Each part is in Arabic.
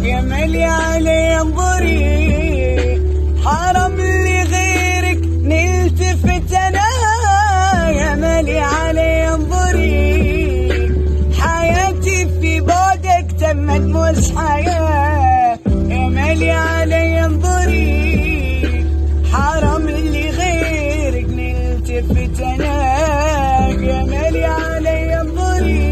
يا مالي علي انظري، حرام اللي غيرك نلتفت انا. يا مالي علي انظري، حياتي في بعدك تمت مش حياة. يا مالي علي انظري، حرام اللي غيرك نلتفت انا. يا مالي علي انظري،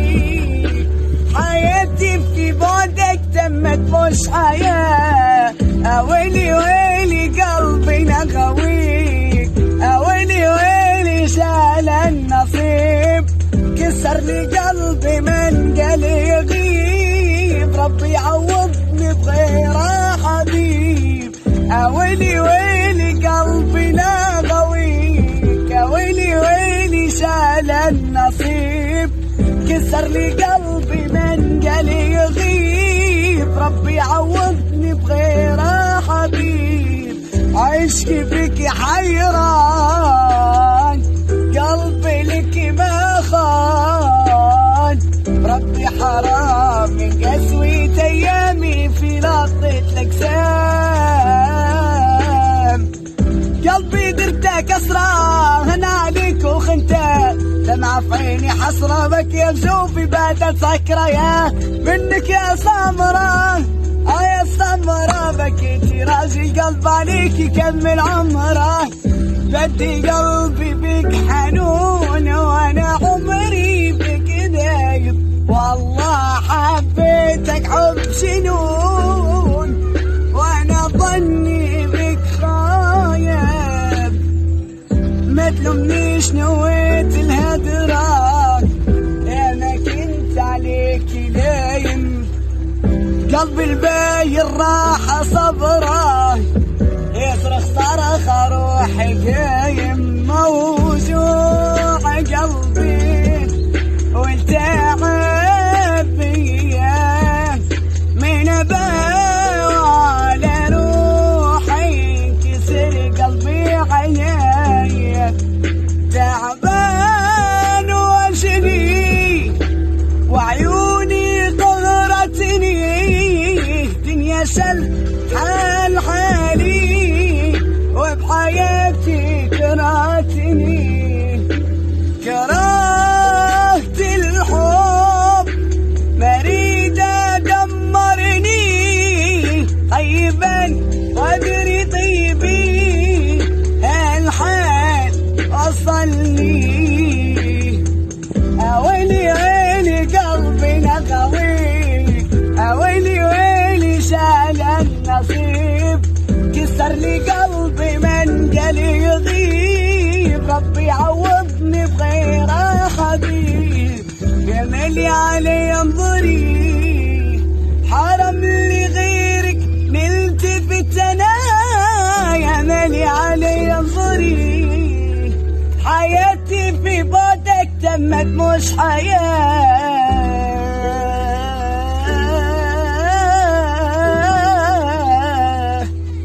حياتي في بعدك تمت مش حياة. اويلي ويلي قلبي نغوي، اويلي ويلي شال النصيب، كسر لي قلبي من قال يغيب، ربي يعوضني بغيره حبيب. اويلي ويلي قلبي نغويك، اويلي ويلي شال النصيب، كسر لي قلبي من قال يغيب، ربي يعوضني بغيره حبيب. عشقي بك حيران، قلبي لك ما خان، ربي حرام من قسوة ايامي في لقطة الاجسام. قلبي درته كسرة هنا عليك وخنته، دمعة في عيني حسرة بك يا بشوفي باتت سكرة. يا منك يا سمرة يا سمرة، بكيتي راجي قلب عليك يكمل عمره. بدي قلبي بك حنون وانا عمري بك دايب، والله حبيتك حب جنون وانا ظني بك خايب. ما تلومنيش نويت الهدرة، انا كنت عليك لايم، قلبي الباين راح صبره، يصرخ صرخ روحي قايم. موجوع قلبي والتعب بيا، من اباوع على روحي كسر قلبي عياي. تعبان وجني وعيوني قهرتني، دنيا شل حال حالي وبحياتي كرهتني. كرهت الحب مريدة دمرني، طيبا قدري طيبي هالحال وصلني. اويلي ويلي قلبي نغوي، اويلي ويلي شال النصيب، كسر لي قلبي من قال يغيب، ربي يعوضني بغيره حبيب. يا مالي علي انظري، حرام اللي غيرك نلتفت انا. يا مالي علي انظري، حياتي في بعدك تمت مش حياة.